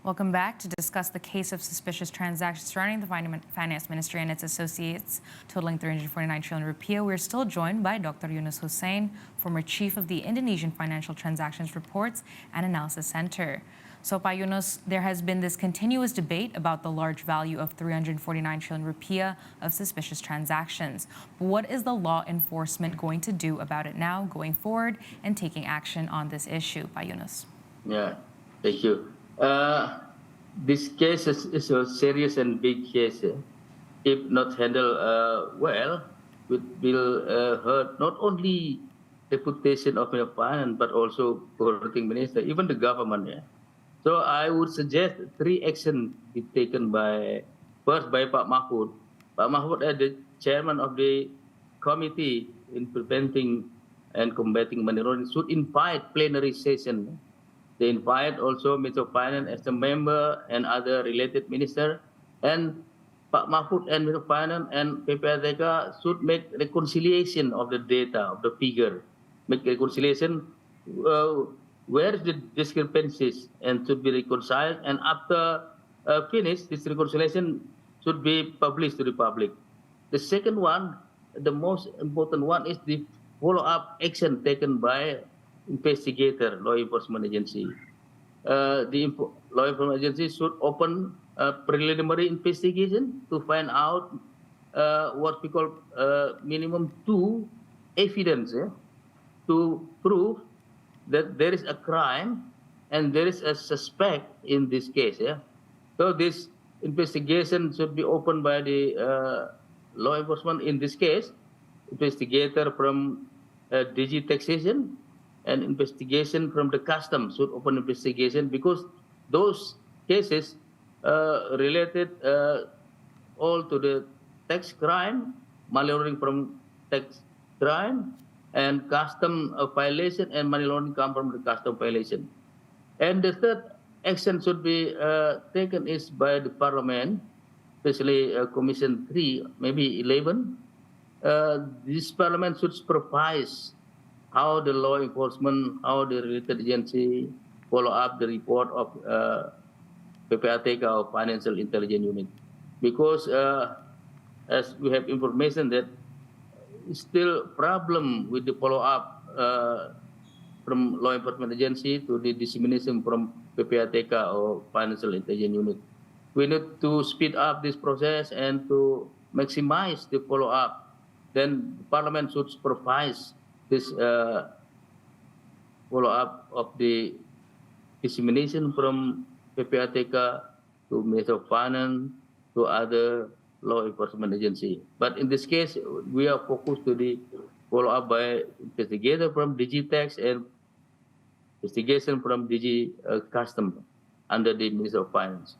Welcome back to discuss the case of suspicious transactions surrounding the Finance Ministry and its associates, totaling 349 trillion rupiah. We're still joined by Dr. Yunus Husein, former chief of the Indonesian Financial Transactions Reports and Analysis Center. So, Pak Yunus, there has been this continuous debate about the large value of 349 trillion rupiah of suspicious transactions. But what is the law enforcement going to do about it now, going forward, and taking action on this issue, Pak Yunus? Yeah, thank you. This case is a serious and big case. If not handled well, it will hurt not only reputation of the finance but also coordinating minister, even the government. Yeah. So I would suggest three actions be taken first by Pak Mahfud. Pak Mahfud as the chairman of the committee in preventing and combating money laundering should invite plenary session. They invite also Minister of Finance as a member and other related minister. And Pak Mahfud and Minister of Finance and PPATK should make reconciliation of the data, of the figure. Make reconciliation where is the discrepancies and should be reconciled. And after finish, this reconciliation should be published to the public. The second one, the most important one, is the follow-up action taken by investigator, law enforcement agency. The law enforcement agency should open a preliminary investigation to find out what we call minimum 2 evidence to prove that there is a crime and there is a suspect in this case. So this investigation should be opened by the law enforcement. In this case, investigator from DG Taxation and investigation from the customs should open investigation, because those cases related all to the tax crime, money laundering from tax crime, and custom violation, and money laundering come from the custom violation. And the third action should be taken is by the parliament, especially Commission 3, maybe 11. This parliament should supervise how the law enforcement, how the related agency follow up the report of PPATK or Financial Intelligence Unit. Because as we have information that still problem with the follow-up from law enforcement agency to the dissemination from PPATK or Financial Intelligence Unit. We need to speed up this process and to maximize the follow-up. Then Parliament should supervise this follow-up of the dissemination from PPATK to Minister of Finance to other law enforcement agency. But in this case, we are focused to the follow-up by investigator from DG Tax and investigation from DG Custom under the Minister of Finance.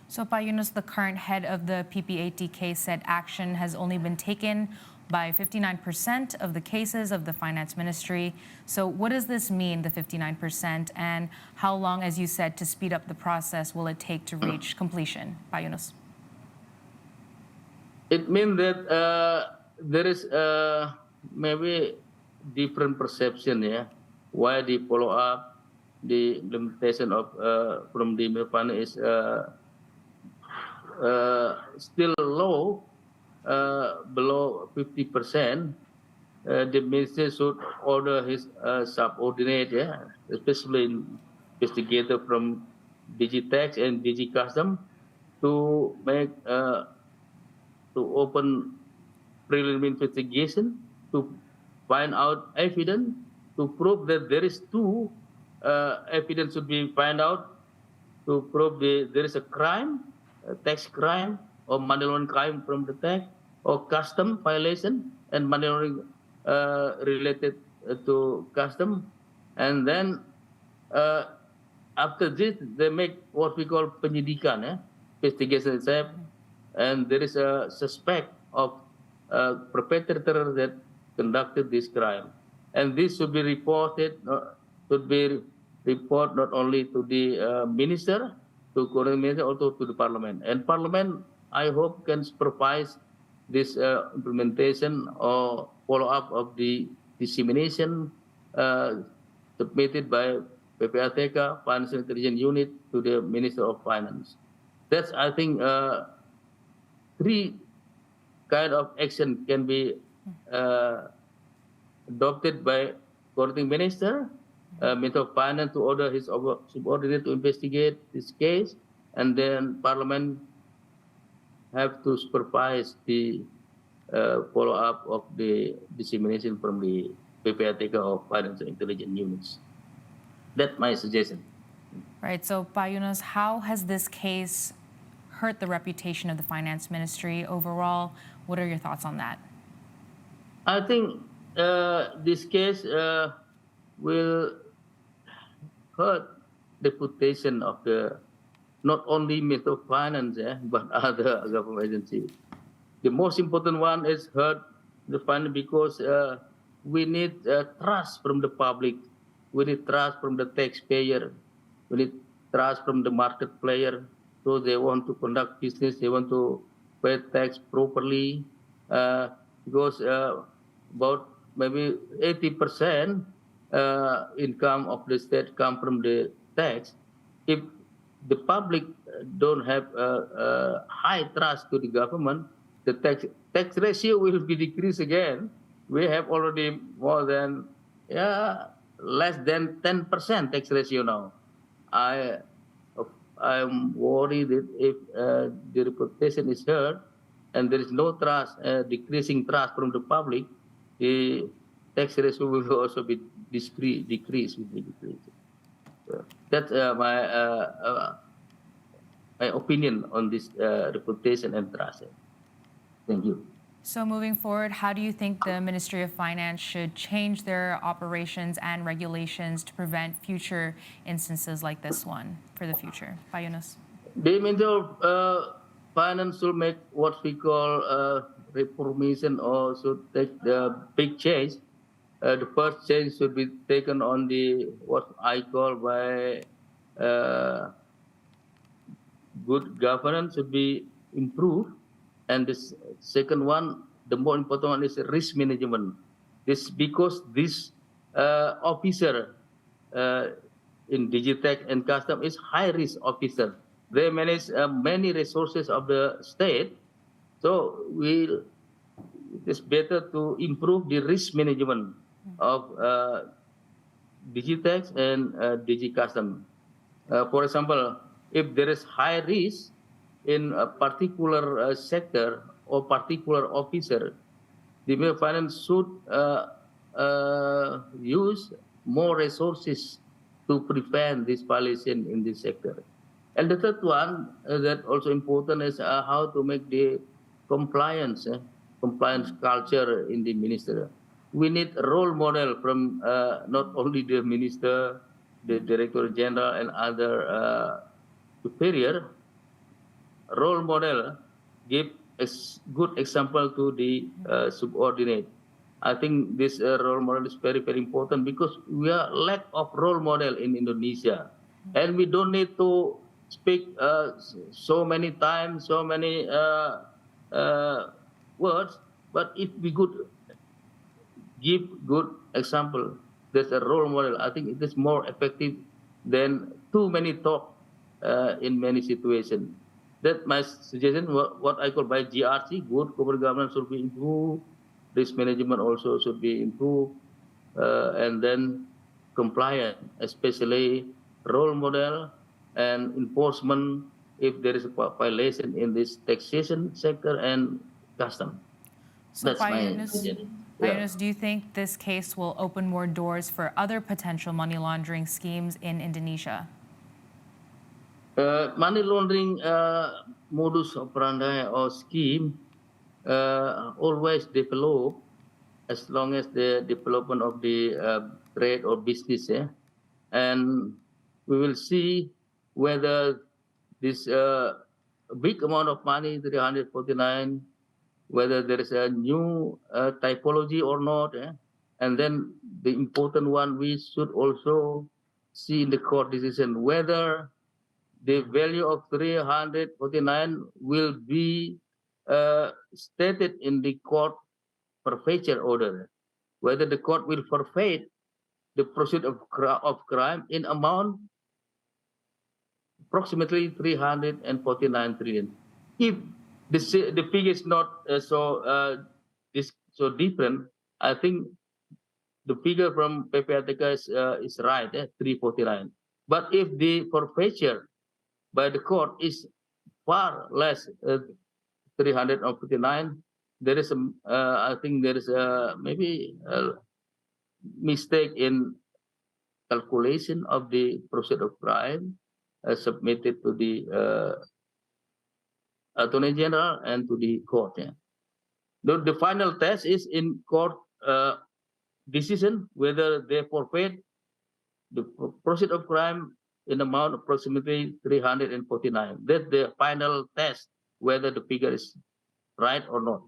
So, Pak Yunus, the current head of the PPATK said action has only been taken by 59% of the cases of the Finance Ministry. So what does this mean, the 59%, and how long, as you said, to speed up the process will it take to reach completion? Pak Yunus. It means that there is maybe different perception, why the follow-up, the implementation of from the Milpana is still low, below 50%. The minister should order his subordinate, especially investigator from DG Tax and DG Custom, to make to open preliminary investigation to find out evidence to prove that there is two evidence should be found out to prove there is a crime, a tax crime or money laundering crime from the tax or custom violation and money laundering related to custom. And then after this, they make what we call penyidikan, investigation itself. And there is a suspect of perpetrator that conducted this crime. And this should be reported, not only to the minister, to coordinate minister, also to the parliament. And parliament, I hope, can supervise this implementation or follow-up of the dissemination submitted by PPATK, Financial Intelligence Unit, to the Minister of Finance. That's, I think, three kind of action can be adopted by coordinating minister, Minister of Finance to order his subordinate to investigate this case, and then Parliament have to supervise the follow-up of the dissemination from the PPATK or Financial Intelligence Units. That's my suggestion. Right. So, Pak Yunus, how has this case hurt the reputation of the finance ministry overall? What are your thoughts on that? I think this case will hurt the reputation of the not only Minister of Finance, but other government agencies. The most important one is hurt the finance because we need trust from the public. We need trust from the taxpayer. We need trust from the market player. So they want to conduct business. They want to pay tax properly because about maybe 80% income of the state come from the tax. If the public don't have high trust to the government, the tax ratio will be decreased again. We have already more than less than 10% tax ratio now. I'm worried that if the reputation is hurt and there is no trust, decreasing trust from the public, the tax ratio will also be decreased. That's my opinion on this reputation and trust. Thank you. So moving forward, how do you think the Ministry of Finance should change their operations and regulations to prevent future instances like this one for the future? Pak Yunus. The Ministry of Finance should make what we call reformation, or should take the big change. The first change should be taken on the what I call by good governance should be improved. And the second one, the more important one, is risk management. This because this officer in Digitech and Custom is high risk officer. They manage many resources of the state. So it is better to improve the risk management of Digitech and DigiCustom. For example, if there is high risk in a particular sector or particular officer, the Ministry of Finance should use more resources to prevent this violation in this sector. And the third one that also important is how to make the compliance culture in the ministry. We need a role model from not only the minister, the director general, and other superior. Role model give a good example to the subordinate. I think this role model is very, very important because we are lack of role model in Indonesia, and we don't need to speak so many times, so many words. But if we could give good example, there's a role model. I think it is more effective than too many talk in many situations. That's my suggestion. What I call by GRC, good corporate governance should be improved. Risk management also should be improved, and then compliance, especially role model and enforcement if there is a violation in this taxation sector and custom. So That's my suggestion. Yunus, do you think this case will open more doors for other potential money laundering schemes in Indonesia? Money laundering modus operandi or scheme always develop as long as the development of the trade or business, and we will see whether this big amount of money, 349, whether there is a new typology or not, and then the important one we should also see in the court decision whether the value of 349 will be stated in the court forfeiture order, whether the court will forfeit the proceeds of crime in amount approximately 349 trillion. If the figure is not so different, I think the figure from PPATK is right, 349. But if the forfeiture by the court is far less, 359, there is I think there is maybe a mistake in calculation of the proceeds of crime submitted to the Attorney General and to the court. Yeah. The final test is in court decision whether they forfeit the proceeds of crime in amount approximately 349. That's the final test whether the figure is right or not.